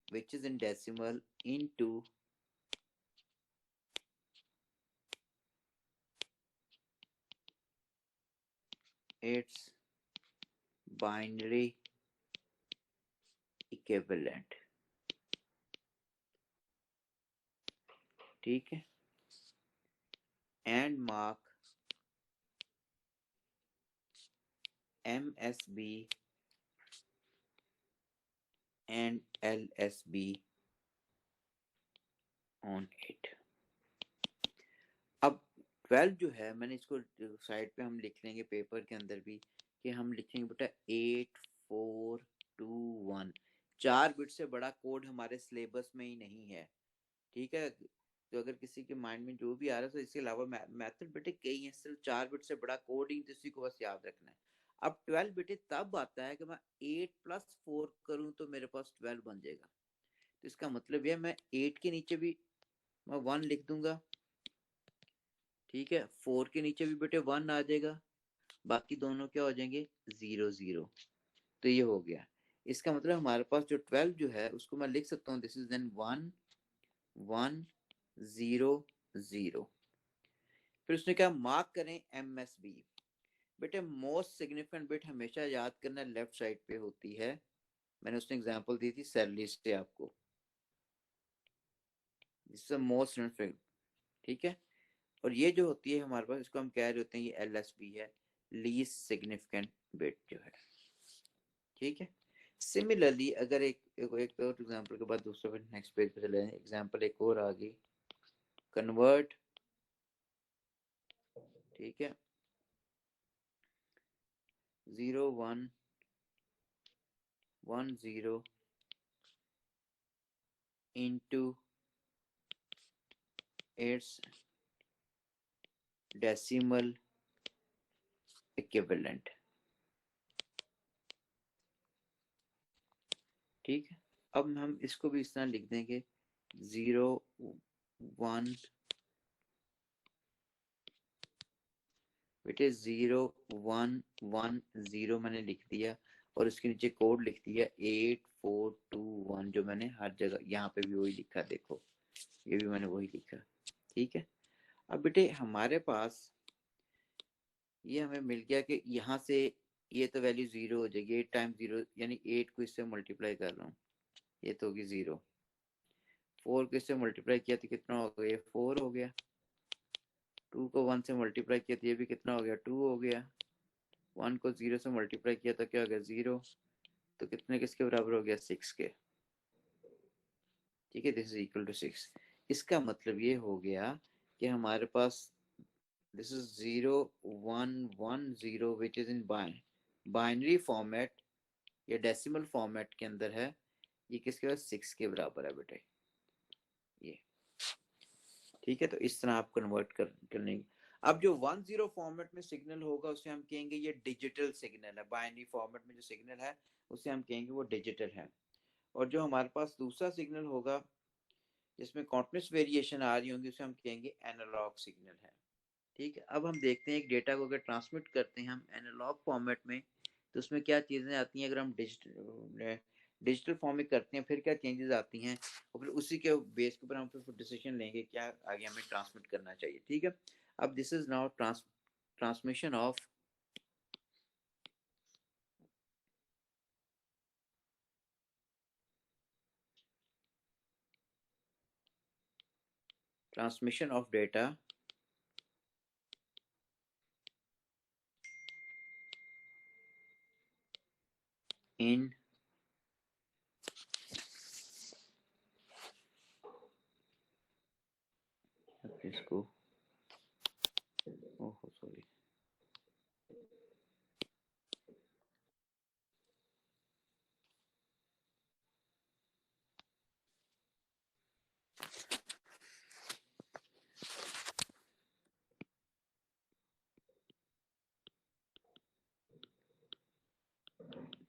which is in decimal into its binary equivalent. ठीक है, and mark MSB and LSB on it. अब 12 जो है, मैंने इसको साइड पे हम लिख लेंगे पेपर के अंदर भी, कि हम लिखेंगे बेटा 8421। 4 बिट से बड़ा कोड हमारे सिलेबस में ही नहीं है। ठीक है, तो अगर किसी के माइंड में जो भी आ रहा है, तो इसके अलावा मेथड बेटे कई हैं, सिर्फ 4 बिट से बड़ा कोड ही किसी को बस याद रखना है। अब 12 बेटे तब आता है कि मैं 8+4 करूं तो मेरे पास 12 बन जाएगा। तो इसका मतलब यह मैं 8 के नीचे भी मैं 1 लिख दूंगा। ठीक है, 4 के नीचे भी बेटे 1 आ जाएगा, बाकी दोनों क्या हो जाएंगे 0 0। तो ये हो गया। इसका मतलब हमारे पास जो 12 जो है उसको मैं लिख सकता हूँ, दिस इज देन 1 1 0 0। फिर उसने कहा मार्क करें MSB। बेटे मोस्ट सिग्निफिकेंट बिट हमेशा याद करना लेफ्ट साइड पे होती है। मैंने उसने एग्जांपल दी थी सेल लिस्ट से आपको, जिससे मोस्ट सिग्निफिकेंट। ठीक है, और ये जो होती है हमारे पास, इसको हम कह रहे होते हैं ये LSB है, लीस्ट सिग्निफिकेंट बिट जो है। ठीक है, सिमिलरली अगर एक और एग्जांपल के बाद दूसरे पे नेक्स्ट पेज पे चले, एग्जांपल एक और आ गई, कन्वर्ट। ठीक है, 0 1 1 0 into its decimal equivalent। ठीक है, अब हम इसको भी इस तरह लिख देंगे 0 1 बेटे 0 1 1 0 मैंने लिख दिया, और उसके नीचे कोड लिख दिया 8421, जो मैंने हर जगह यहाँ पे भी वही लिखा, देखो ये भी मैंने वही लिखा। ठीक है, अब बेटे हमारे पास ये हमें मिल गया कि यहाँ से ये तो वैल्यू 0 हो जाएगी, 8 टाइम 0 यानी 8 को इससे मल्टीप्लाई कर रहा हूँ, ये तो होगी 0। 4 को इससे मल्टीप्लाई किया तो कितना हो गया, 4 हो गया। 2 को 1 से मल्टीप्लाई किया तो ये भी कितना हो गया, 2 हो गया। 1 को 0 से मल्टीप्लाई किया तो क्या हो गया, 0। तो कितने किसके बराबर हो गया, 6 के। ठीक है, दिस इज इक्वल टू 6। इसका मतलब ये हो गया कि हमारे पास this is 0 1 1 0 which is in binary format या डेसिमल फॉर्मेट के अंदर है। ये किसके पास 6 के बराबर है बेटे, ये। ठीक है, तो इस तरह आप कन्वर्ट कर लेंगे। अब जो 10 फॉर्मेट में सिग्नल होगा उसे हम कहेंगे ये डिजिटल सिग्नल है। बाइनरी फॉर्मेट में जो सिग्नल है उसे हम कहेंगे वो डिजिटल है। और जो हमारे पास दूसरा सिग्नल होगा जिसमें कॉन्टिन्यूस वेरिएशन आ रही होंगी, उसे हम कहेंगे एनालॉग सिग्नल है। ठीक है, अब हम देखते हैं एक डेटा को अगर ट्रांसमिट करते हैं हम एनालॉग फॉर्मेट में, तो उसमें क्या चीजें आती हैं। अगर हम डिजिटल फॉर्म में करते हैं फिर क्या चेंजेस आती हैं, और फिर उसी के बेस के ऊपर हम फिर डिसीजन लेंगे क्या आगे हमें ट्रांसमिट करना चाहिए। ठीक है, अब this is now transmission of data in इसको, oh sorry,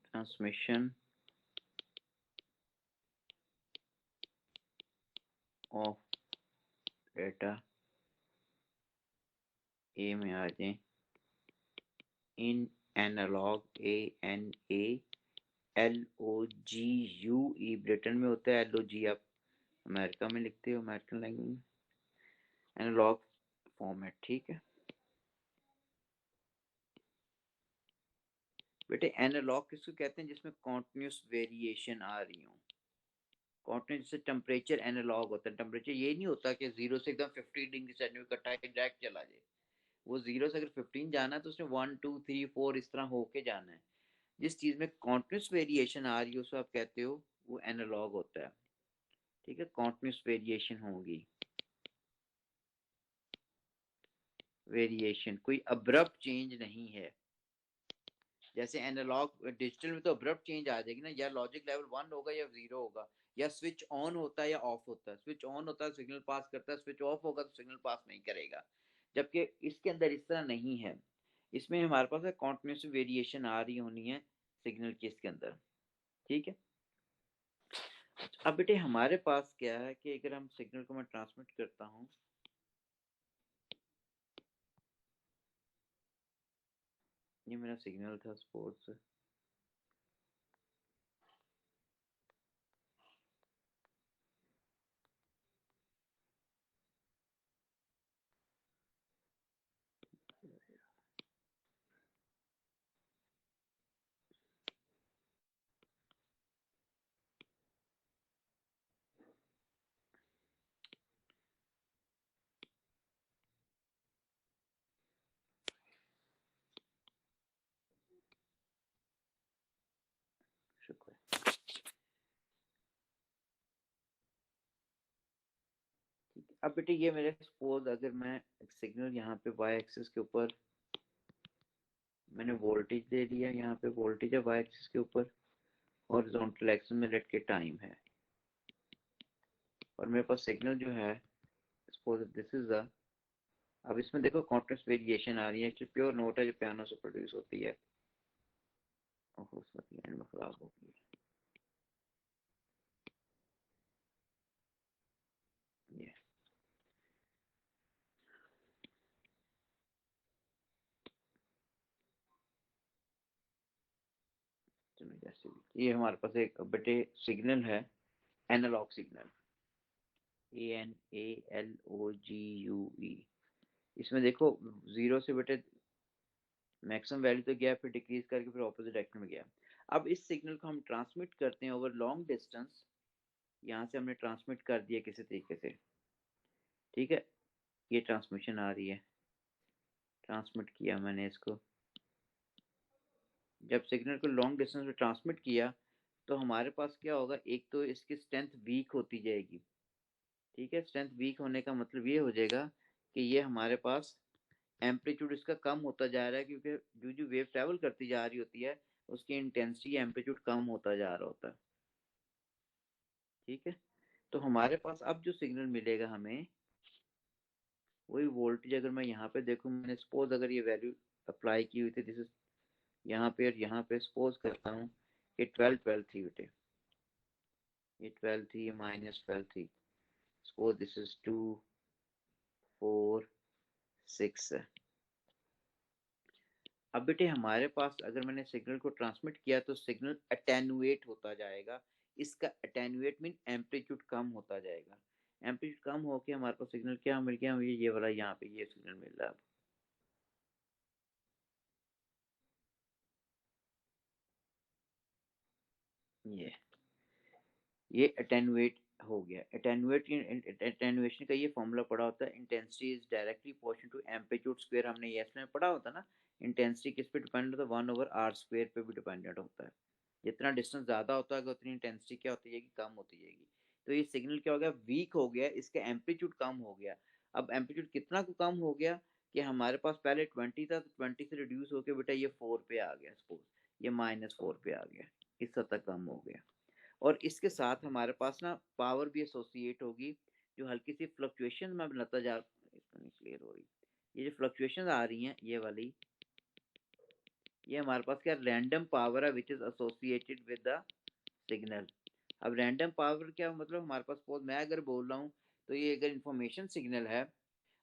transmission of data a में आ जाए, in analogue, ANA LOGUE Britain में होता है, LOG आप अमेरिका में लिखते हो, अमेरिकन लैंग्वेज में, एनालॉग फॉर्मेट। ठीक है बेटे, एनालॉग किसको कहते हैं? जिसमें कॉन्टिन्यूस वेरिएशन आ रही हो। कॉन्टिन्यूस, जैसे टेम्परेचर एनालॉग होता है। टेम्परेचर ये नहीं होता कि 0 से एकदम 15 डिग्री सेंटीग्रेड कटा के डायरेक्ट चला जाए। वो 0 से अगर 15 जाना है तो उसने 1 2 3 4 इस तरह होके जाना है। जिस चीज में कॉन्टिन्यूस वेरिएशन आ रही है उसको आप कहते हो वो एनालॉग होता है। ठीक है, कॉन्टिन्यूस वेरिएशन होगी। वेरिएशन कोई अब्रप्ट चेंज नहीं है। जैसे एनालॉग डिजिटल में तो अब्रप्ट चेंज आ जाएगी ना, या लॉजिक लेवल 1 होगा या 0 होगा, या स्विच ऑन होता है या ऑफ होता है। स्विच ऑन होता है सिग्नल पास करता है, स्विच ऑफ होगा तो सिग्नल पास नहीं करेगा। जबकि इसके अंदर इस तरह नहीं है। इसमें हमारे पास कॉन्टिन्यूस वेरिएशन आ रही होनी है सिग्नल की इसके अंदर। ठीक है, अब बेटे हमारे पास क्या है कि अगर हम सिग्नल को मैं ट्रांसमिट करता हूँ, ये मेरा सिग्नल था सपोज, शुक्र है। ठीक है, अब बेटे ये मेरे सपोज अगर मैं सिग्नल यहाँ पे वाई एक्सिस के ऊपर मैंने वोल्टेज दे दिया, यहाँ पे वोल्टेज है वाई एक्सिस के ऊपर, हॉरिजॉन्टल एक्सिस में लेट के टाइम है, और मेरे पास सिग्नल जो है सपोज दिस इज द, अब इसमें देखो कॉन्टिन्यूस वेरिएशन आ रही है, एक्चुअली प्योर नोट है जो पियानो से प्रोड्यूस होती है। ओहो सॉरी, एंड में खराब हो गई ये। चलो जैसे भी, ये हमारे पास एक बेटे सिग्नल है, एनालॉग सिग्नल, ANALOGUE। इसमें देखो 0 से बेटे मैक्सिमम वैल्यू तो गया, फिर डिक्रीज करके फिर ऑपोजिट डायरेक्शन में गया। अब इस सिग्नल को हम ट्रांसमिट करते हैं ओवर लॉन्ग डिस्टेंस। यहाँ से हमने ट्रांसमिट कर दिया किसी तरीके से। ठीक है, ये ट्रांसमिशन आ रही है, ट्रांसमिट किया मैंने इसको। जब सिग्नल को लॉन्ग डिस्टेंस में ट्रांसमिट किया तो हमारे पास क्या होगा, एक तो इसकी स्ट्रेंथ वीक होती जाएगी। ठीक है, स्ट्रेंथ वीक होने का मतलब ये हो जाएगा कि ये हमारे पास एम्पलीट्यूड इसका कम होता जा रहा है, क्योंकि जो जो वेव ट्रेवल करती जा रही होती है उसकी इंटेंसिटी एम्पलीट्यूड कम होता जा रहा होता है। ठीक है, तो हमारे पास अब जो सिग्नल मिलेगा हमें, वही वोल्टेज अगर मैं यहाँ पे देखूँ, मैंने सपोज अगर ये वैल्यू अप्लाई की हुई थी, दिस इज यहाँ पे, और यहाँ पे सपोज करता हूँ कि 12 थी बेटे, ये 12 थी, ये -12 थी, सपोज दिस इज 2 4 6 है। अब बेटे हमारे पास अगर मैंने सिग्नल को ट्रांसमिट किया तो सिग्नल अटेनुएट होता जाएगा। इसका अटेनुएट मीन एम्पलीट्यूड कम होता जाएगा। एम्पलीट्यूड कम होके हमारे पास सिग्नल क्या मिल गया, मुझे ये वाला यहाँ पे ये सिग्नल मिल रहा है। ये अटेनुएट हो गया। अटेनुएशन का ये फॉर्मूला पढ़ा होता है, intensity is directly proportional to amplitude square. हमने ये इसमें पढ़ा होता है ना, इंटेंसिटी किस पे डिपेंडेंट होता है, 1/r² पे भी डिपेंडेंट होता है। जितना डिस्टेंस ज्यादा होता है उतनी इंटेंसिटी क्या होती जाएगी, कम होती जाएगी। तो ये सिग्नल क्या हो गया, वीक हो गया, इसका एम्पलीट्यूड कम हो गया। अब एम्पलीट्यूड कितना को कम हो गया कि हमारे पास पहले 20 था, तो 20 से रिड्यूस होकर बेटा ये 4 पे आ गया, सपोज ये -4 पे आ गया, इस हद तक कम हो गया। और इसके साथ हमारे पास ना पावर भी एसोसिएट होगी, जो हल्की सी फ्लक्चुएशन में बनाता जा, इसमें नहीं क्लियर हो रही, ये जो फ्लक्चुएशन आ रही हैं ये वाली, ये हमारे पास क्या रैंडम पावर है which is associated with the signal. अब रैंडम पावर क्या मतलब, हमारे पास सपोज मैं अगर बोल रहा हूँ तो ये अगर इंफॉर्मेशन सिग्नल है,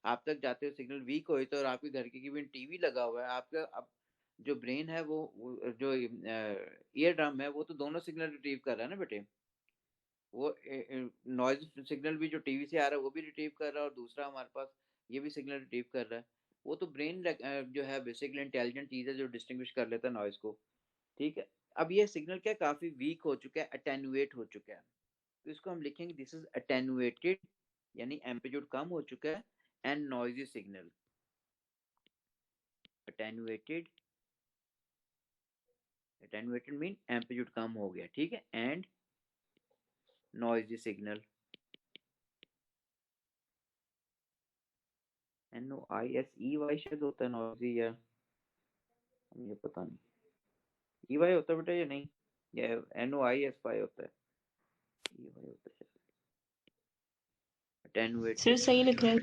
आप तक जाते हुए सिग्नल वीक हो तो, और आपके घर के केबिन टीवी लगा हुआ है, आपका अब जो ब्रेन है वो जो ईयर ड्रम है वो तो दोनों सिग्नल रिट्रीव कर रहा है ना बेटे। वो नॉइज सिग्नल भी जो टीवी से आ रहा है वो भी रिट्रीव कर रहा है, और दूसरा हमारे पास ये भी सिग्नल रिट्रीव कर रहा है। वो तो ब्रेन जो है बेसिकली इंटेलिजेंट चीज़ है जो डिस्टिंग्विश कर लेता है नॉइज को। ठीक है, अब ये सिग्नल क्या काफी वीक हो चुका है, अटेनुएट हो चुका है, तो इसको हम लिखेंगे दिस इज अटेनुएटेड, यानी एम्पलीट्यूड कम हो चुका है, and noisy signal. Attenuated, attenuated mean amplitude कम हो गया, ठीक है, एंड नॉइजी सिग्नल। NOISEY शायद होता है नॉइजी, या ये पता नहीं EY होता है बेटा या नहीं, या NOISY होता है, EY होता है शायद, सर अटेनुएटेड। सही लिख रहे हैं।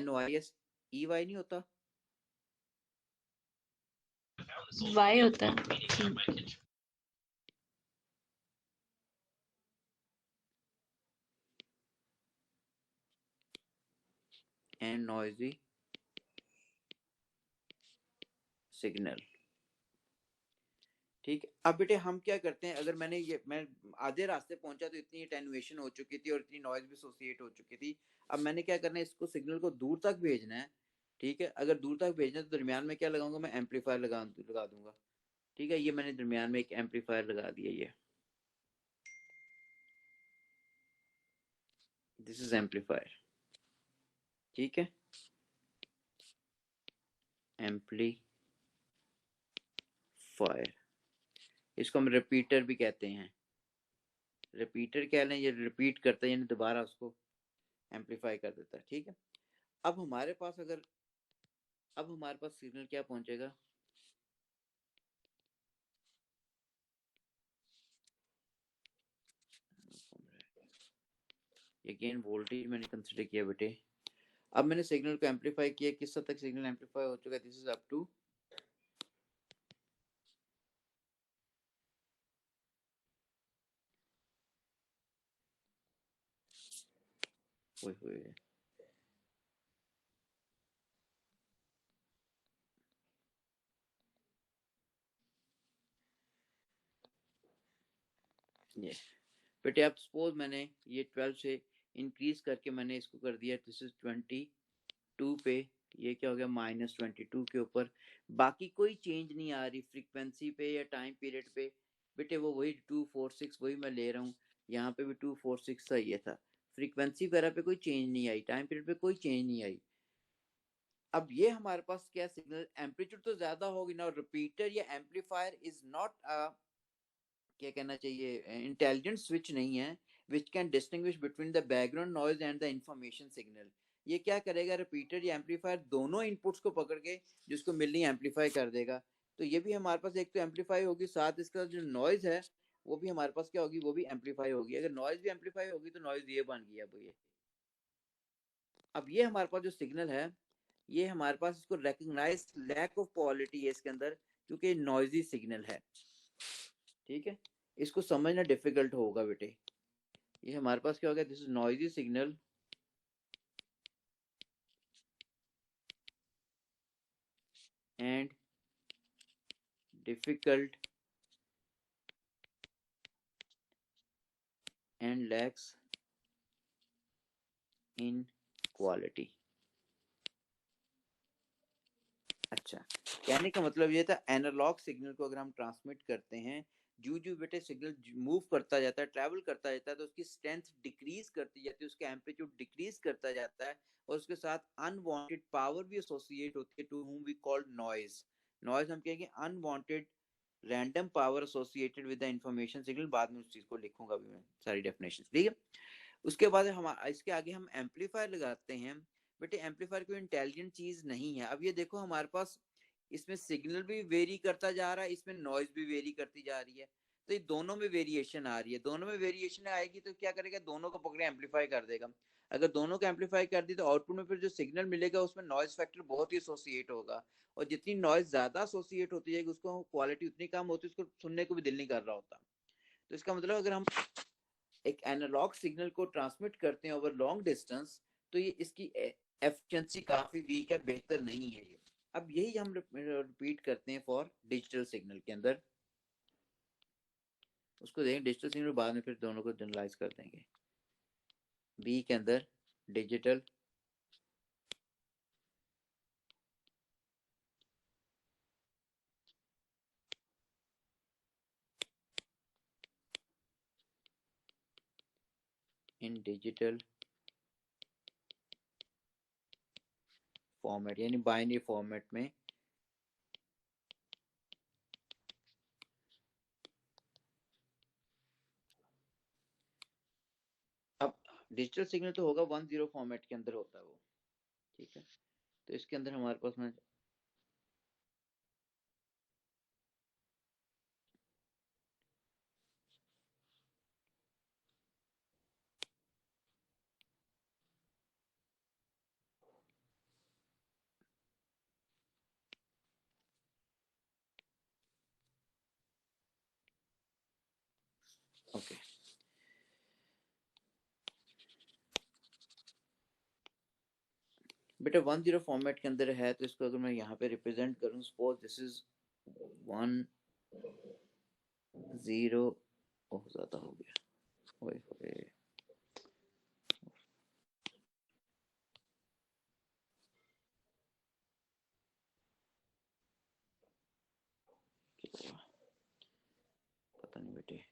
NOISEY नहीं होता, वाई होता है। And noisy signal. ठीक है, अब बेटे हम क्या करते हैं, अगर मैं आधे रास्ते पहुंचा तो इतनी अटेनुएशन हो चुकी थी और इतनी नॉइज भी एसोसिएट हो चुकी थी। अब मैंने क्या करना है, इसको सिग्नल को दूर तक भेजना है। ठीक है, अगर दूर तक भेजना है तो दरमियान में क्या लगाऊंगा, मैं एम्पलीफायर लगा दूंगा। ठीक है, ये मैंने दरमियान में एक एम्पलीफायर लगा दिया, ये दिस इज एम्पलीफायर। ठीक है, एम्पलीफायर, इसको हम रिपीटर भी कहते हैं। रिपीटर कह लें, ये रिपीट करता है यानी दोबारा उसको एम्पलीफाई कर देता है। ठीक है, अब हमारे पास सिग्नल क्या पहुंचेगा, अगेन वोल्टेज मैंने कंसिडर किया बेटे। अब मैंने सिग्नल को एम्पलीफाई किया, किस हद तक सिग्नल एम्पलीफाई हो चुका है, दिस इज अप टू ये बेटे, अब सपोज मैंने ये 12 से इंक्रीज करके मैंने इसको कर दिया, दिस इज 22 पे, ये क्या हो गया -22 के ऊपर। बाकी कोई चेंज नहीं आ रही फ्रीक्वेंसी पे या टाइम पीरियड पे बेटे, वो वही 246 वही मैं ले रहा हूँ, यहाँ पे भी 246 सही है था। फ्रीक्वेंसी वगैरह पे कोई चेंज नहीं आई, टाइम पीरियड पे कोई चेंज नहीं आई। अब ये हमारे पास क्या सिग्नल एम्पलीट्यूड तो ज्यादा होगी ना, रिपीटर या एम्पलीफायर इज नॉट क्या कहना चाहिए, इंटेलिजेंट स्विच नहीं है which can distinguish between the background noise and the information signal. ये क्या करेगा, रिपीटर या एम्पलीफायर दोनों इनपुट्स को पकड़ के जिसको मिलनी एम्पलीफाई कर देगा। तो ये भी हमारे पास एक तो एम्पलीफाई होगी, साथ इसका जो नॉइज है वो भी हमारे पास क्या होगी, वो भी एम्पलीफाई होगी। अगर नॉइज भी एम्पलीफाई होगी तो नॉइज ये बन गया अब ये। अब ये हमारे पास जो सिग्नल है, ये हमारे पास इसको रिकग्नाइज लैक ऑफ क्वालिटी है इसके अंदर, क्योंकि नॉइजी सिग्नल है। ठीक है, इसको समझना डिफिकल्ट होगा बेटे। ये हमारे पास क्या हो गया, this is noisy signal and difficult and lakhs in quality. अच्छा, कहने का मतलब ये था, एनालॉग सिग्नल को अगर हम ट्रांसमिट करते हैं, जो जो बेटे सिग्नल मूव करता जाता है, ट्रैवल करता जाता है, तो उसकी स्ट्रेंथ डिक्रीज करती जाती है, उसका एम्पलीट्यूड डिक्रीज करता जाता है, और उसके साथ अनवांटेड पावर भी एसोसिएट होती है, to whom we called noise. Noise हम कहेंगे unwanted random power associated with the information signal. बाद में उस चीज को लिखूंगा भी मैं सारी डेफिनेशन, ठीक है। उसके बाद हम इसके आगे हम एम्पलीफायर लगाते हैं। बेटे एम्पलीफायर कोई इंटेलिजेंट चीज नहीं है। अब ये देखो हमारे पास इसमें सिग्नल भी वेरी करता जा रहा है, इसमें नॉइज भी वेरी करती जा रही है, तो ये दोनों में वेरिएशन आ रही है। दोनों में वेरिएशन आएगी तो क्या करेगा, दोनों को पकड़े एम्पलीफाई कर देगा। अगर दोनों को एम्पलीफाई कर दी तो आउटपुट में फिर जो सिग्नल मिलेगा उसमें नॉइज फैक्टर बहुत ही एसोसिएट होगा, और जितनी नॉइज ज्यादा एसोसिएट होती जाएगी उसको क्वालिटी उतनी कम होती है, उसको सुनने को भी दिल नहीं कर रहा होता। तो इसका मतलब अगर हम एक एनालॉग सिग्नल को ट्रांसमिट करते हैं ओवर लॉन्ग डिस्टेंस, तो ये इसकी एफिशिएंसी काफी वीक है, बेहतर नहीं है ये। अब यही हम रिपीट करते हैं फॉर डिजिटल सिग्नल के अंदर। उसको देखें डिजिटल सिग्नल, बाद में फिर दोनों को जनरलाइज कर देंगे। बी के अंदर डिजिटल इन डिजिटल फॉर्मेट यानी बाइनरी फॉर्मेट में अब डिजिटल सिग्नल तो होगा 1-0 फॉर्मेट के अंदर होता है वो, ठीक है। तो इसके अंदर हमारे पास में ओके बेटा 1-0 फॉर्मेट के अंदर है, तो इसको अगर मैं यहाँ पे रिप्रेजेंट करूँ, सपोज दिस इज 1-0, बहुत ज्यादा हो गया, ओए होए, पता नहीं बेटे,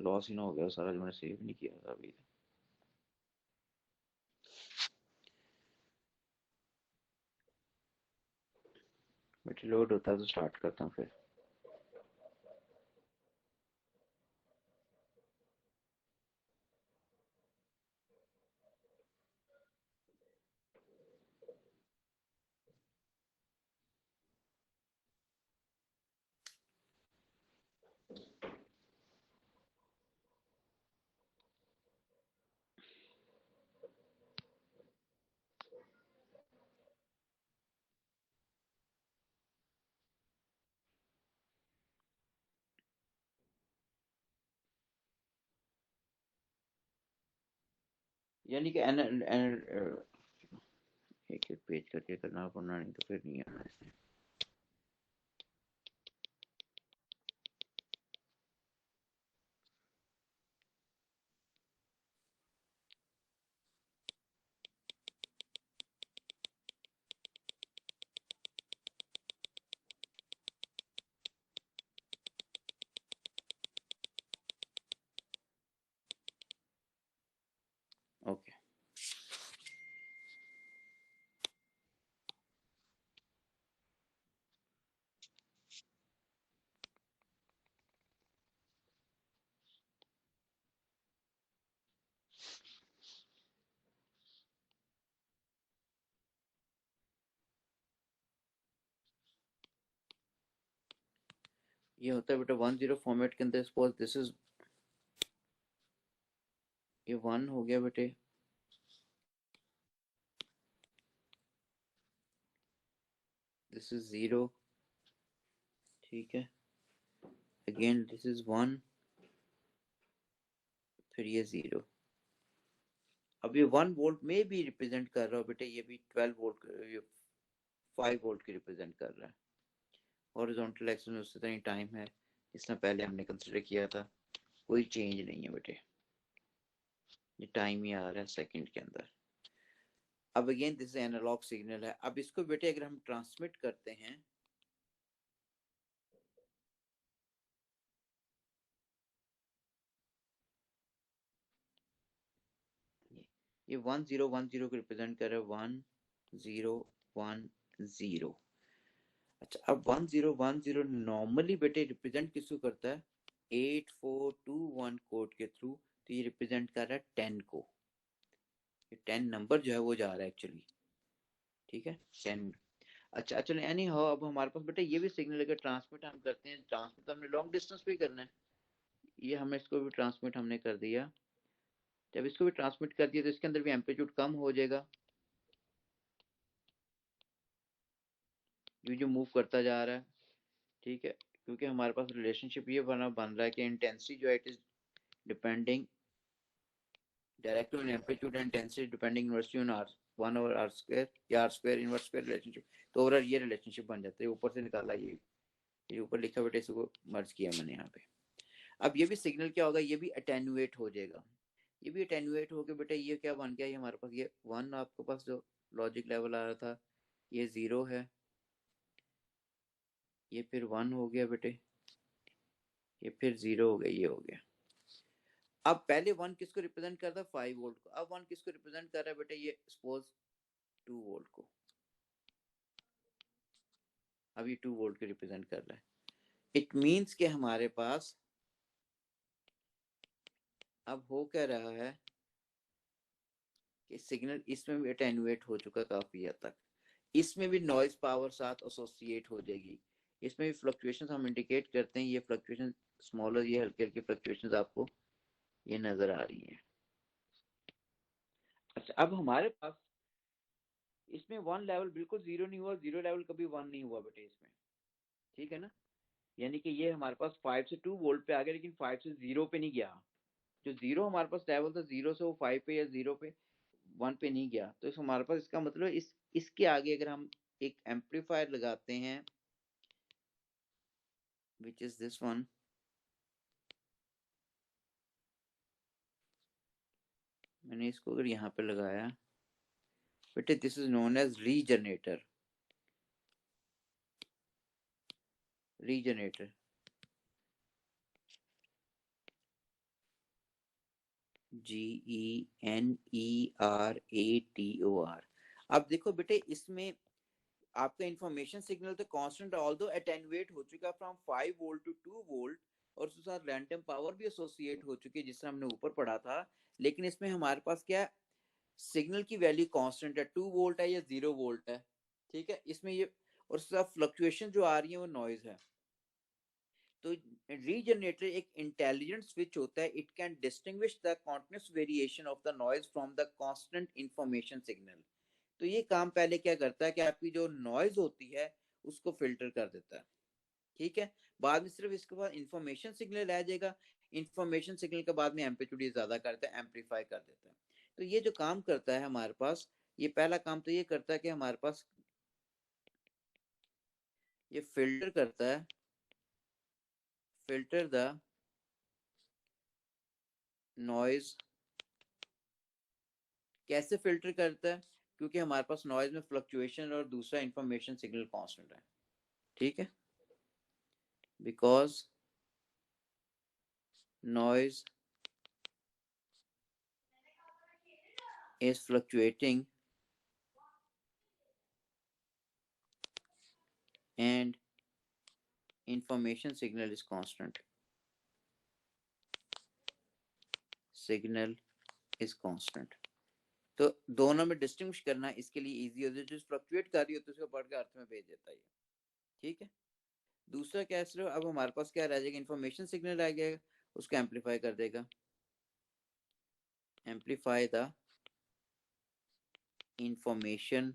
लॉस ही ना हो गया सारा जो मैंने सेव नहीं किया था अभी। बेटे लोड होता है तो स्टार्ट करता हूँ फिर। यानी कि एक एक पेज करके करना पड़ना, नहीं तो फिर नहीं आना इसमें। ओके ये होता है बेटा 1-0 फॉर्मेट के अंदर, सपोज दिस इज, ये 1 हो गया बेटे, दिस इज 0, ठीक है, अगेन दिस इज 1, फिर ये 0। अब ये 1 वोल्ट में भी रिप्रेजेंट कर रहा हो बेटे, ये भी 12 वोल्ट, ये 5 वोल्ट की रिप्रेजेंट कर रहा है। हॉरिजॉन्टल एक्सिस में उसी तरह टाइम है जिसने पहले हमने कंसिडर किया था, कोई चेंज नहीं है बेटे, ये टाइम ही आ रहा है सेकंड के अंदर। अब अगेन दिस एनालॉग सिग्नल है। अब इसको बेटे अगर हम ट्रांसमिट करते हैं, ये 1010 को रिप्रेजेंट कर रहा है, 1010। अच्छा अब 1010 नॉर्मली बेटे रिप्रेजेंट किसको करता है, 8421 कोड के थ्रू, तो ये रिप्रेजेंट कर रहा है 10 को, ये 10 नंबर जो है वो जा रहा है एक्चुअली, ठीक है 10। अच्छा चलो एनी हो, अब हमारे पास बेटा ये भी सिग्नल अगर ट्रांसमिट हम करते हैं, ट्रांसमिट हमने लॉन्ग डिस्टेंस पे ही करना है, ये हमें इसको भी ट्रांसमिट हमने कर दिया। जब इसको भी ट्रांसमिट कर दिया तो इसके अंदर भी एम्पलीट्यूड कम हो जाएगा, ये जो मूव करता जा रहा है, ठीक है, क्योंकि हमारे पास रिलेशनशिप ये बन रहा है कि इंटेंसिटी जो है it is depending directly on amplitude and intensity depending inversely on r 1 over r square या r square inverse square relationship, तो ओवरऑल ये रिलेशनशिप बन जाता है। ऊपर से निकाला ये ऊपर लिखा बेटा, इसको मर्ज किया मैंने यहाँ पे। अब ये भी सिग्नल क्या होगा, ये भी अटेन्युएट हो जाएगा, ये भी अटेन्युएट होके बेटा ये क्या बन गया, ये हमारे पास ये 1 आपके पास जो लॉजिक लेवल आ रहा था ये 0 है, ये फिर 1 हो गया बेटे, ये फिर 0 हो गया, ये हो गया। अब पहले 1 किसको रिप्रेजेंट करता है, 5 वोल्ट को। अब 1 किसको रिप्रेजेंट कर रहा है बेटा, ये सपोज 2 वोल्ट को। अब ये 2 वोल्ट को रिप्रेजेंट कर रहा है। इट मीन्स कि हमारे पास अब हो क्या रहा है कि सिग्नल इसमें भी अटेन्युएट हो चुका काफी हद तक, इसमें भी नॉइज पावर साथ एसोसिएट हो जाएगी, इसमें भी फ्लक्चुएशंस हम इंडिकेट करते हैं, ये फ्लक्चुएशन स्मॉलर, ये हल्के हल्के फ्लक्चुएशंस आपको ये नजर आ रही हैं। अच्छा, अब हमारे पास इसमें 1 लेवल बिल्कुल 0 नहीं हुआ, 0 लेवल कभी 1 नहीं हुआ बेटे इसमें, ठीक है ना। यानी कि ये हमारे पास 5 से 2 वोल्ट पे आ गया, लेकिन 5 से 0 पे नहीं गया। जो 0 हमारे पास लेवल था, 0 से वो 5 पे या 0 पे 1 पे नहीं गया। तो इस हमारे पास इसका मतलब इसके आगे अगर हम एक एम्पलीफायर लगाते हैं, विच इज दिस वन, मैंने इसको अगर यहाँ पे लगाया बेटे, this is known as regenerator, regenerator GENERATOR। अब देखो बेटे, इसमें आपका इंफॉर्मेशन सिग्नल तो कांस्टेंट ऑल्दो अटेन्युएट हो चुका फ्रॉम 5 वोल्ट टू 2 वोल्ट, और उसके साथ रैंडम पावर भी एसोसिएट हो चुकी है, जिस तरह हमने ऊपर पढ़ा था। लेकिन इसमें हमारे पास क्या, सिग्नल की वैल्यू कांस्टेंट है, 2 वोल्ट है या 0 वोल्ट है, ठीक है। इसमें ये और उसके साथ फ्लक्चुएशन जो आ रही है वो नॉइज है। तो रीजनरेटर एक इंटेलिजेंट स्विच होता है, it can distinguish the continuous variation of the noise from the constant information signal. तो ये काम पहले क्या करता है कि आपकी जो नॉइज होती है उसको फिल्टर कर देता है, ठीक है। बाद में सिर्फ इसके बाद इंफॉर्मेशन सिग्नल रह जाएगा, इंफॉर्मेशन सिग्नल के बाद में एम्पलीट्यूड ज्यादा करता है, एम्पलीफाई कर देता है। तो ये जो काम करता है हमारे पास, ये पहला काम तो ये करता है कि हमारे पास ये फिल्टर करता है, फिल्टर द नॉइज। कैसे फिल्टर करता है, क्योंकि हमारे पास नॉइज में फ्लक्चुएशन और दूसरा इंफॉर्मेशन सिग्नल कांस्टेंट है, ठीक है। Because noise is fluctuating and information signal is constant, signal is constant। तो दोनों में डिस्टिंग्विश करना इसके लिए इजी होता है, जो फ्लक्चुएट कर रही होती है उसको पढ़ के अर्थ में भेज देता है, ठीक है। दूसरा क्या है, अब हमारे पास क्या रह जाएगा, इंफॉर्मेशन सिग्नल रह जाएगा, उसको एम्पलीफाई कर देगा, एम्पलीफाई द इंफॉर्मेशन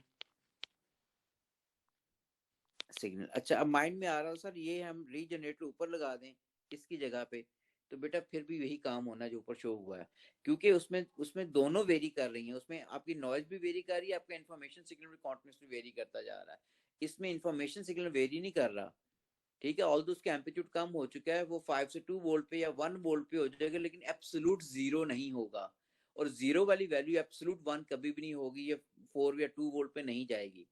सिग्नल। अच्छा, अब माइंड में आ रहा है सर, ये हम रीजनरेटर ऊपर लगा दें इसकी जगह पे, तो बेटा फिर भी यही काम होना जो ऊपर शो हुआ है, क्योंकि उसमें उसमें दोनों वेरी कर रही हैं, उसमें आपकी नॉइज भी वेरी कर रही है, आपका इन्फॉर्मेशन सिग्नल भी कॉन्टिन्यूसली वेरी करता जा रहा है। इसमें इन्फॉर्मेशन सिग्नल वेरी नहीं कर रहा, ठीक है। ऑल्दो उसका एम्पलीट्यूड कम हो चुका है, वो 5 से 2 वोल्ट पे या 1 वोल्ट पे हो जाएगा, लेकिन एब्सोल्यूट जीरो नहीं होगा। और जीरो वाली वैल्यू एब्सोल्यूट 1 कभी भी नहीं होगी, ये 4 या 2 वोल्ट पे नहीं जाएगी,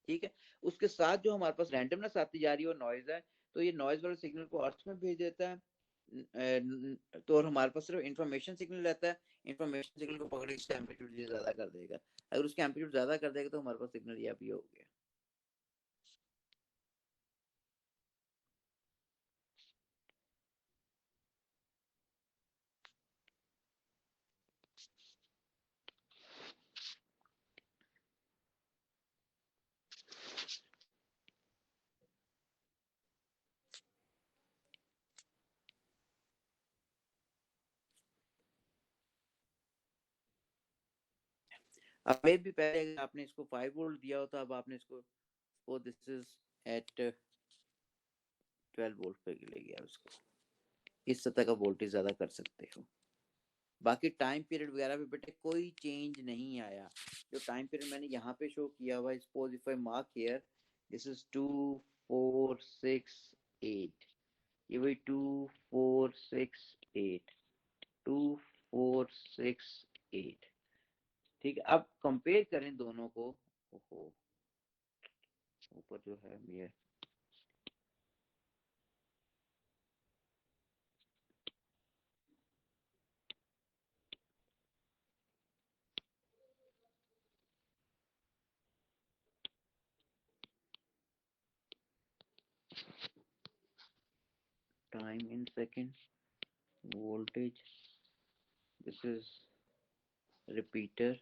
ठीक है। उसके साथ जो हमारे पास रैंडमनेस आती जा रही है वो नॉइज है, तो ये नॉइज वाले सिग्नल को अर्थ में भेज देता है। तो और हमारे पास सिर्फ इंफॉर्मेशन सिग्नल रहता है, इंफॉर्मेशन सिग्नल को पकड़ के इसका एम्पलीट्यूड ज्यादा कर देगा। अगर उसका एम्पलीट्यूड ज्यादा कर देगा तो हमारे पास सिग्नल ये अभी हो गया। अब ये भी पहले अगर आपने इसको 5 वोल्ट दिया होता, अब आपने इसको ओ दिस इज एट 12 वोल्ट पे ले गया, उसको इस सतह का वोल्टेज ज्यादा कर सकते हो। बाकी टाइम पीरियड वगैरह पे बेटे कोई चेंज नहीं आया। जो टाइम पीरियड मैंने यहाँ पे शो किया हुआ, suppose if I mark here this is 2468, ये वही 2468, 2468। ठीक है, अब कंपेयर करें दोनों को। ओहो, ऊपर जो है ये time in second, voltage, this is repeater,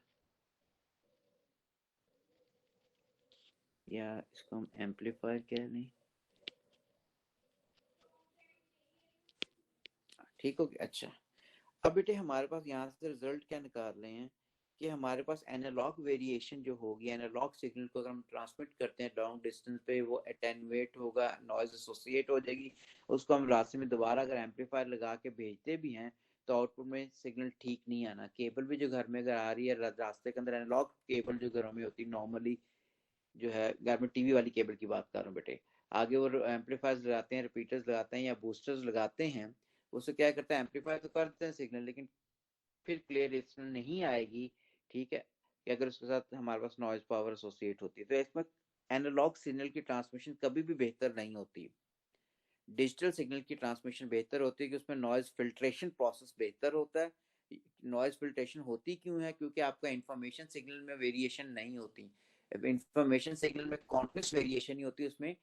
या इसको हम एम्पलीफायर कह लें। ठीक हो गया। अच्छा, अब बेटे हमारे पास यहाँ से रिजल्ट क्या निकाल रहे हैं कि हमारे पास एनालॉग वेरिएशन जो होगी, एनालॉग सिग्नल को अगर हम ट्रांसमिट करते हैं लॉन्ग डिस्टेंस पे, वो अटेनुएट होगा, नॉइज एसोसिएट हो जाएगी। उसको हम रास्ते में दोबारा अगर एम्पलीफायर लगा के भेजते भी हैं तो आउटपुट में सिग्नल ठीक नहीं आना। केबल भी जो घर में अगर आ रही है रास्ते के अंदर, एनालॉग केबल जो घरों में होती है नॉर्मली, जो है घर में टीवी वाली केबल की बात कर रहा हूँ बेटे, आगे वो एम्पलीफायर्स लगाते हैं, रिपीटर्स लगाते हैं या बूस्टर्स लगाते हैं। उससे क्या करता है, एम्पलीफायर तो करते हैं सिग्नल, लेकिन फिर क्लियर सिग्नल नहीं आएगी। ठीक है, कि अगर उसके साथ हमारे पास नॉइज पावर एसोसिएट होती है, तो इसमें एनालॉग सिग्नल की ट्रांसमिशन कभी भी बेहतर नहीं होती। डिजिटल सिग्नल की ट्रांसमिशन बेहतर होती है कि उसमें नॉइज फिल्ट्रेशन प्रोसेस बेहतर होता है। नॉइज फिल्ट्रेशन होती क्यों है? क्योंकि आपका इंफॉर्मेशन सिग्नल में वेरिएशन नहीं होती। इंफॉर्मेशन सिग्नल में कॉन्टिन्यूस वेरिएशन ही होती है, उसमें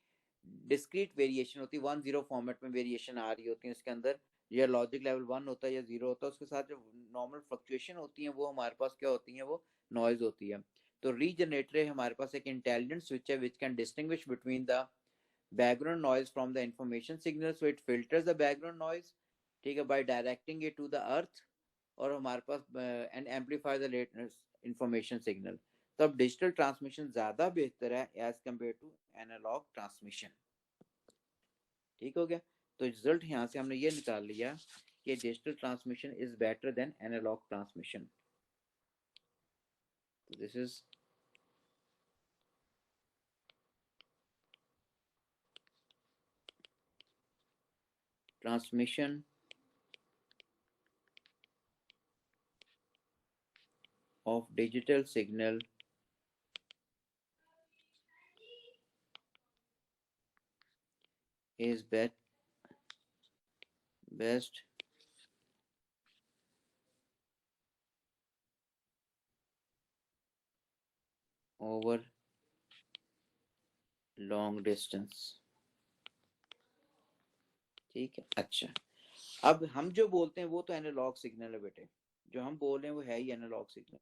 डिस्क्रीट वेरिएशन होती है, 1-0 फॉर्मेट में वेरिएशन आ रही होती है उसके अंदर, या लॉजिक लेवल 1 होता है या 0 होता है, उसके साथ जो नॉर्मल फ्लक्चुएशन होती है वो हमारे पास क्या होती है, वो नॉइज होती है। तो रीजनरेटर हमारे पास एक इंटेलिजेंट स्विच है which can distinguish between the background noise from the information signal, so it filters the background noise, ठीक है, by directing it to the earth, और हमारे पास and amplify the latest information signal। तो अब digital transmission ज्यादा बेहतर है as compared to analogue transmission. ठीक हो गया। तो रिजल्ट यहाँ से हमने ये निकाल लिया कि digital transmission is better than analogue transmission. तो this is transmission of digital signal is best over long distance। ठीक है। अच्छा, अब हम जो बोलते हैं वो तो एनालॉग सिग्नल है बेटे, जो हम बोल रहे हैं वो है ही एनालॉग सिग्नल।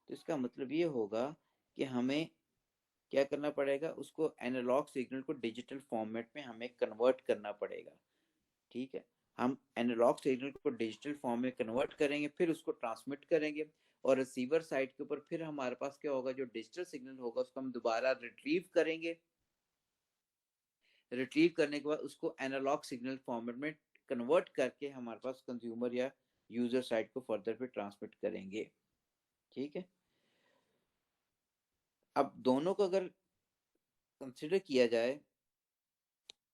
तो इसका मतलब ये होगा कि हमें क्या करना पड़ेगा, उसको एनालॉग सिग्नल को डिजिटल फॉर्मेट में हमें कन्वर्ट करना पड़ेगा। ठीक है, हम एनालॉग सिग्नल को डिजिटल फॉर्म में कन्वर्ट करेंगे, फिर उसको ट्रांसमिट करेंगे, और रिसीवर साइड के ऊपर फिर हमारे पास क्या होगा, जो डिजिटल सिग्नल होगा उसको हम दोबारा रिट्रीव करेंगे। रिट्रीव करने के बाद उसको एनालॉग सिग्नल फॉर्मेट में कन्वर्ट करके हमारे पास कंज्यूमर या यूजर साइड को फर्दर पे ट्रांसमिट करेंगे। ठीक है, अब दोनों को अगर कंसिडर किया जाए,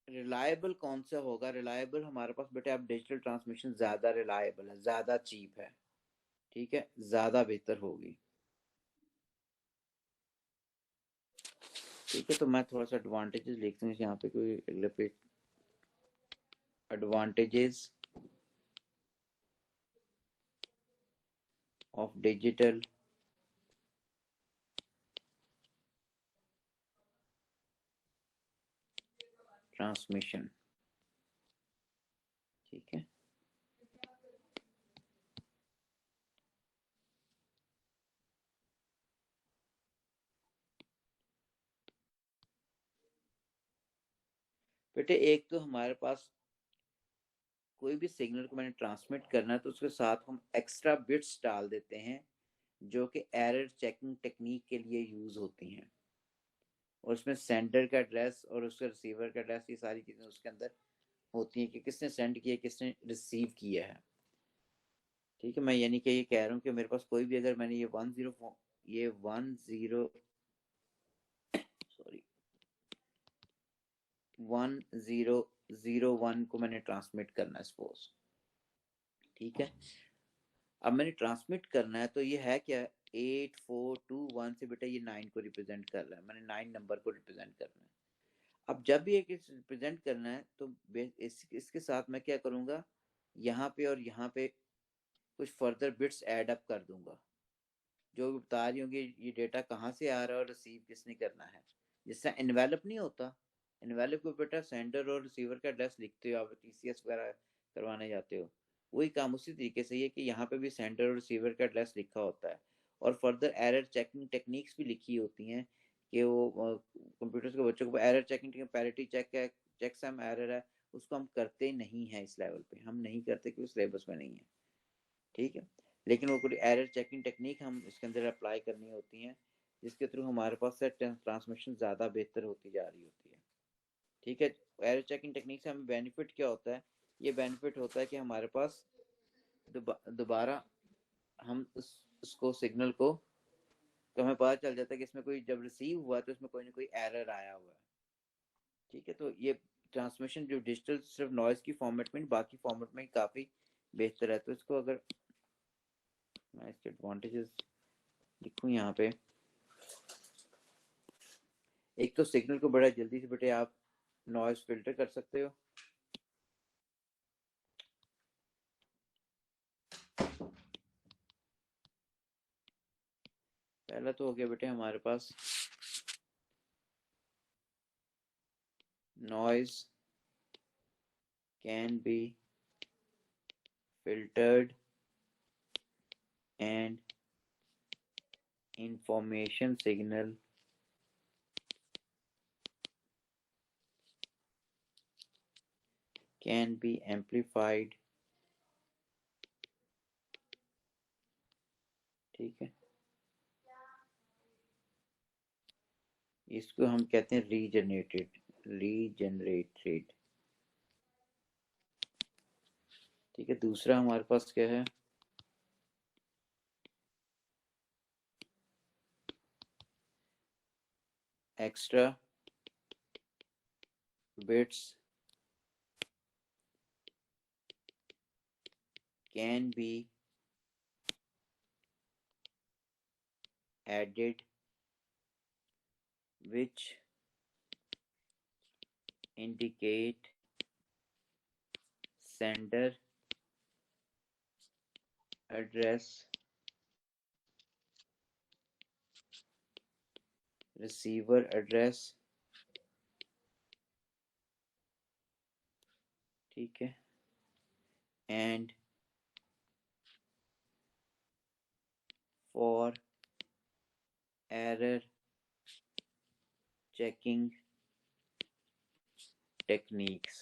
रिलायबल कौन सा होगा? रिलायबल हमारे पास बेटे अब डिजिटल ट्रांसमिशन ज्यादा रिलायबल है, ज्यादा चीप है। ठीक है, ज्यादा बेहतर होगी। ठीक है, तो मैं थोड़ा सा एडवांटेजेस लिखता हूँ यहाँ पे, कोई अगले पे एडवांटेजेस ऑफ डिजिटल ट्रांसमिशन। ठीक है, बेटे एक तो हमारे पास कोई भी सिग्नल को मैंने ट्रांसमिट करना है तो उसके साथ हम एक्स्ट्रा बिट्स डाल देते हैं जो कि एरर चेकिंग टेक्निक के लिए यूज होती हैं, और उसमें सेंडर का एड्रेस और उसके रिसीवर का एड्रेस, ये सारी चीजें उसके अंदर होती हैं कि किसने सेंड किया, किसने रिसीव किया है। ठीक है, मैं यानी कि ये कह रहा हूँ कि मेरे पास कोई भी अगर मैंने ये 1001 को मैंने ट्रांसमिट करना है सपोज। ठीक है, अब मैंने ट्रांसमिट करना है तो ये है क्या, 8421 से बेटा ये 9 को रिप्रेजेंट कर रहा है, मैंने 9 नंबर को रिप्रेजेंट करना है। अब जब भी एक रिप्रेजेंट करना है तो इसके साथ मैं क्या करूंगा, यहाँ पे और यहाँ पे कुछ फर्दर बिट्स ऐड अप कर दूंगा जो भी बता रही होंगी ये डेटा कहाँ से आ रहा है और रिसीव किसने करना है। जिससे एनवेलप नहीं होता, एनवेलप को बेटा सेंडर और रिसीवर का एड्रेस लिखते हो आप, टीसीएस वगैरह करवाने जाते हो, वही काम उसी तरीके से ये कि यहाँ पे भी सेंडर और रिसीवर का एड्रेस लिखा होता है और फर्दर एरर चेकिंग टेक्निक्स भी लिखी होती हैं कि वो कंप्यूटर्स के बच्चों को एरर चेकिंग, पैरिटी चेक है, चेक सम एरर है, उसको हम करते नहीं हैं इस लेवल पे, हम नहीं करते क्योंकि सिलेबस में नहीं है। ठीक है, लेकिन वो कुछ एरर चेकिंग टेक्निक हम इसके अंदर अप्लाई करनी होती हैं जिसके थ्रू हमारे पास से ट्रांसमिशन ज़्यादा बेहतर होती जा रही होती है। ठीक है, एरर चेकिंग टेक्निक से हमें बेनिफिट क्या होता है, ये बेनिफिट होता है कि हमारे पास दोबारा हम उसको सिग्नल को, तो हमें पता चल जाता है कि इसमें कोई जब रिसीव हुआ तो इसमें कोई ना कोई एरर आया हुआ है। ठीक है, तो ये ट्रांसमिशन जो डिजिटल सिर्फ नॉइज की फॉर्मेट में, बाकी फॉर्मेट में काफ़ी बेहतर है। तो इसको अगर मैं इसके एडवांटेजेस लिखूं यहाँ पे, एक तो सिग्नल को बड़ा जल्दी से बेटे आप नॉइज फिल्टर कर सकते हो। पहला तो हो गया बेटे हमारे पास noise can be filtered and information signal can be amplified। ठीक है, इसको हम कहते हैं रीजनरेटेड। ठीक है, दूसरा हमारे पास क्या है, extra bits can be added which indicate sender address, receiver address। ठीक है, and for error checking techniques।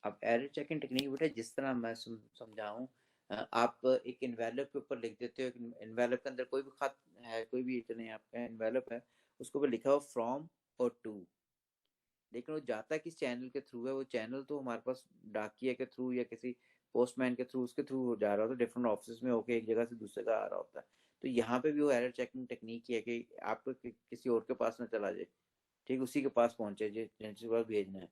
अब एरर चेकिंग टेक्निक बेटा जिस तरह मैं समझाऊं, आप एक इन्वेलप के ऊपर लिख देते हो, इन्वेलप के अंदर कोई भी खत है, कोई भी इतने आपका इन्वेलप है, उसके ऊपर लिखा हो फ्रॉम और टू, लेकिन वो जाता किस चैनल के थ्रू है, वो चैनल तो हमारे पास डाकिया के थ्रू या किसी पोस्टमैन के थ्रू, उसके थ्रू जा रहा होता है, डिफरेंट ऑफिस में होके एक जगह से दूसरे का आ रहा होता है। तो यहाँ पे भी वो एरर चेकिंग टेक्निक है कि आपको किसी और के पास ना चला जाए, ठीक उसी के पास पहुंचे जिसके पास भेजना है।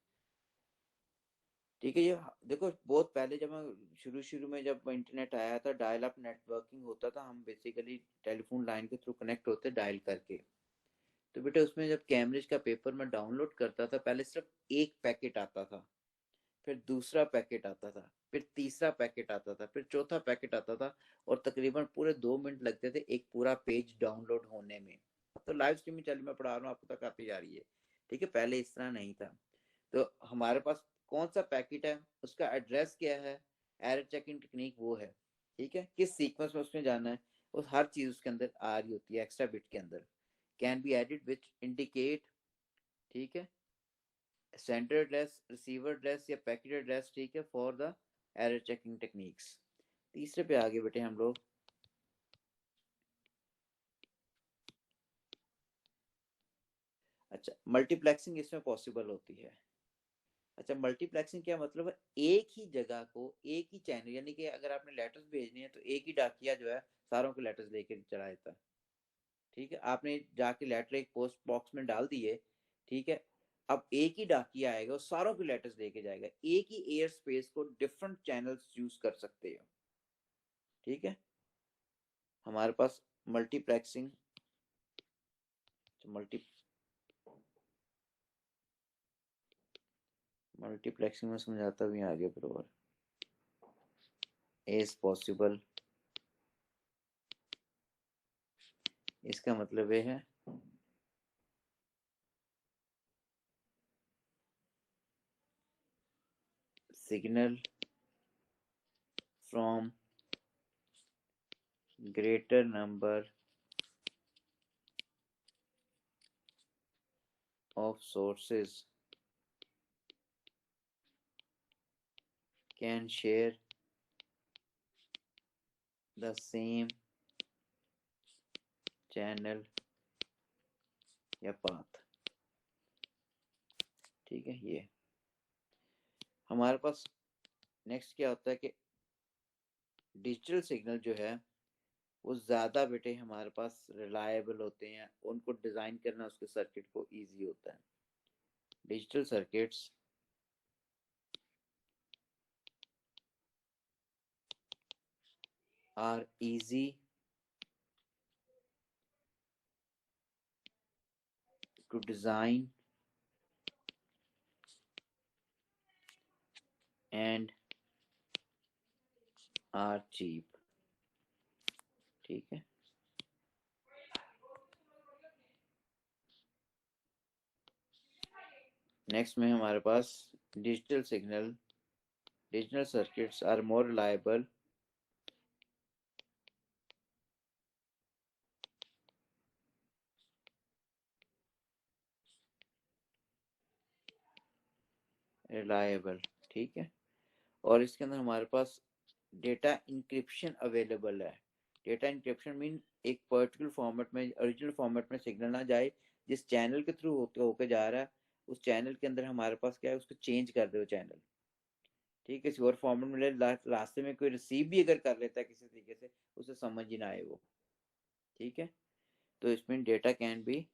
ठीक है, ये देखो बहुत पहले जब मैं शुरू शुरू में जब इंटरनेट आया था, डायल अप नेटवर्किंग होता था, हम बेसिकली टेलीफोन लाइन के थ्रू कनेक्ट होते डायल करके। तो बेटा उसमें जब कैम्ब्रिज का पेपर मैं डाउनलोड करता था, पहले सिर्फ एक पैकेट आता था, फिर दूसरा पैकेट आता था, फिर तीसरा पैकेट आता था, फिर चौथा पैकेट आता था, और तकरीबन पूरे 2 मिनट लगते थे एक पूरा पेज डाउनलोड होने में। तो लाइव स्ट्रीमिंग चल मैं पढ़ा रहा हूँ आपको तक आती जा रही है। ठीक है, पहले इस तरह नहीं था। तो हमारे पास कौन सा पैकेट है, उसका एड्रेस क्या है, एरर चेकिंग टेक्निक वो है। ठीक है, किस सीक्वेंस में उसमें जाना है, वो हर चीज उसके अंदर आ रही होती है एक्स्ट्रा बिट के अंदर। Can be added which indicate, ठीक है, सेंडर एड्रेस, रिसीवर एड्रेस या पैकेट एड्रेस, ठीक है, for the error checking techniques. तीसरे पे आगे बेटे हम लोग, अच्छा मल्टीप्लेक्सिंग इसमें पॉसिबल होती है। अच्छा, मल्टीप्लेक्सिंग क्या मतलब है, एक ही जगह को एक ही चैनल, यानी कि अगर आपने लेटर्स भेजने हैं तो एक ही डाकिया जो है सारों के लेटर्स लेके चला देता है। ठीक है, आपने जाके लेटर एक पोस्ट बॉक्स में डाल दिए, ठीक है, अब एक ही डाकिया आएगा और सारों के लेटर्स लेके जाएगा, एक ही एयर स्पेस को डिफरेंट चैनल्स यूज कर सकते हो। ठीक है, हमारे पास मल्टीप्लेक्सिंग, मल्टी मल्टीप्लेक्सिंग में समझाता भी आगे बरोबर, इज पॉसिबल, इसका मतलब ये है signal from greater number of sources can share the same channel या path। ठीक है, ये हमारे पास नेक्स्ट क्या होता है कि डिजिटल सिग्नल जो है वो ज़्यादा बेटे हमारे पास रिलायबल होते हैं, उनको डिज़ाइन करना उसके सर्किट को इजी होता है। Digital circuits are easy to design and are cheap. ठीक है, नेक्स्ट में हमारे पास digital signal, digital circuits are more reliable reliable. ठीक है, और इसके अंदर हमारे पास डेटा इंक्रिप्शन अवेलेबल है। डेटा इंक्रिप्शन मीन एक पर्टिकुलर फॉर्मेट में, ओरिजिनल फॉर्मेट में सिग्नल ना जाए, जिस चैनल के थ्रू होके जा रहा है उस चैनल के अंदर हमारे पास क्या है, उसको चेंज कर दो चैनल। ठीक है, किसी और फॉर्मेट में रास्ते में कोई रिसीव भी अगर कर लेता है किसी तरीके से, उसे समझ ही ना आए वो। ठीक है, तो इसमें डेटा कैन बी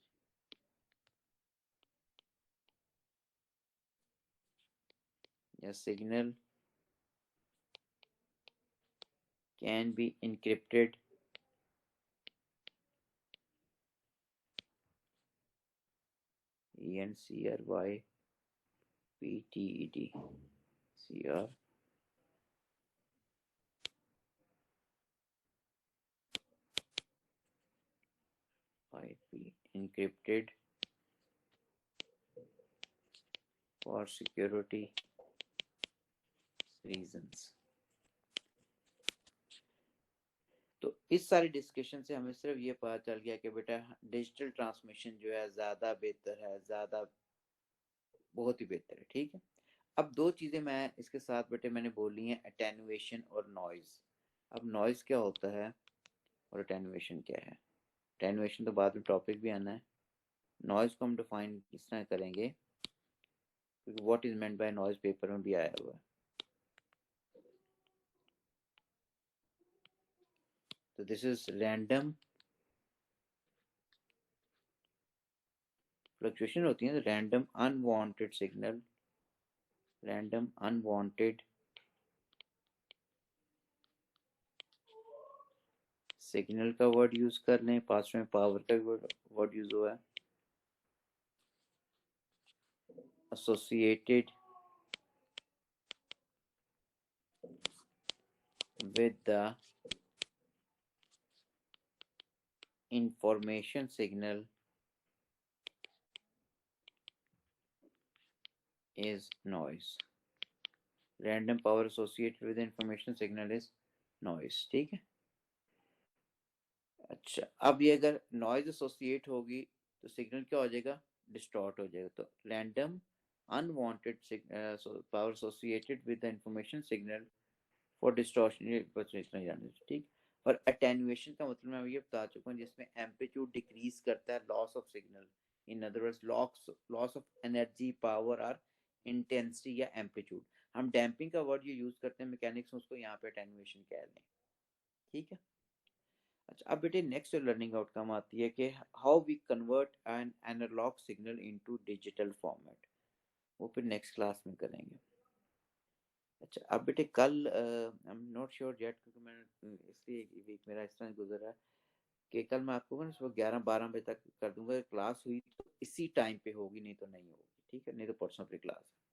या signal can be encrypted encrypted cr IP encrypted for security reasons। तो इस सारी डिस्कशन से हमें सिर्फ ये पता चल गया कि बेटा डिजिटल ट्रांसमिशन जो है ज्यादा बेहतर है, ज्यादा बहुत ही बेहतर है। ठीक है, अब दो चीजें मैं इसके साथ बेटे मैंने बोली हैं, अटेनुएशन और नॉइज। अब नॉइज क्या होता है और अटेनुएशन क्या है? अटेनुएशन तो बाद में टॉपिक भी आना है। नॉइज को हम डिफाइन किस तरह करेंगे, क्योंकि what is meant by noise paper में भी आया हुआ है। तो दिस इज रैंडम फ्लक्चुएशन होती है, random unwanted signal, random unwanted signal का वर्ड यूज कर लें, पास्ट में पावर का वर्ड यूज हुआ है, associated with the information signal is noise। random power associated with the information signal is noise। ठीक है, अच्छा, अब ये अगर नॉइज एसोसिएट होगी तो सिग्नल क्या हो जाएगा, डिस्टॉर्ट हो जाएगा। तो random unwanted power associated with the information signal for distortion. ठीक, और अटेन्युएशन का मतलब मैं ये बता चुका हूँ, जिसमें एम्पलीट्यूड डिक्रीज करता है, loss of signal, in other words loss of energy, power और इंटेंसिटी या एम्पलीट्यूड। हम डैम्पिंग का वर्ड जो यूज करते हैं मैकेनिक्स में, उसको यहाँ पे अटेन्युएशन कह लें। ठीक है। अच्छा, अब बेटे नेक्स्ट जो लर्निंग आउटकम आती है कि how we convert an analogue signal into digital format, वो फिर नेक्स्ट क्लास में करेंगे। अच्छा, अब बेटे कल I am not sure jet, क्योंकि मैं इसलिए वीक मेरा इस तरह गुजरा कि कल मैं आपको ना सुबह 11-12 बजे तक कर दूंगा क्लास, हुई तो इसी टाइम पे होगी, नहीं तो नहीं होगी। ठीक है, नहीं तो परसों फिर क्लास है।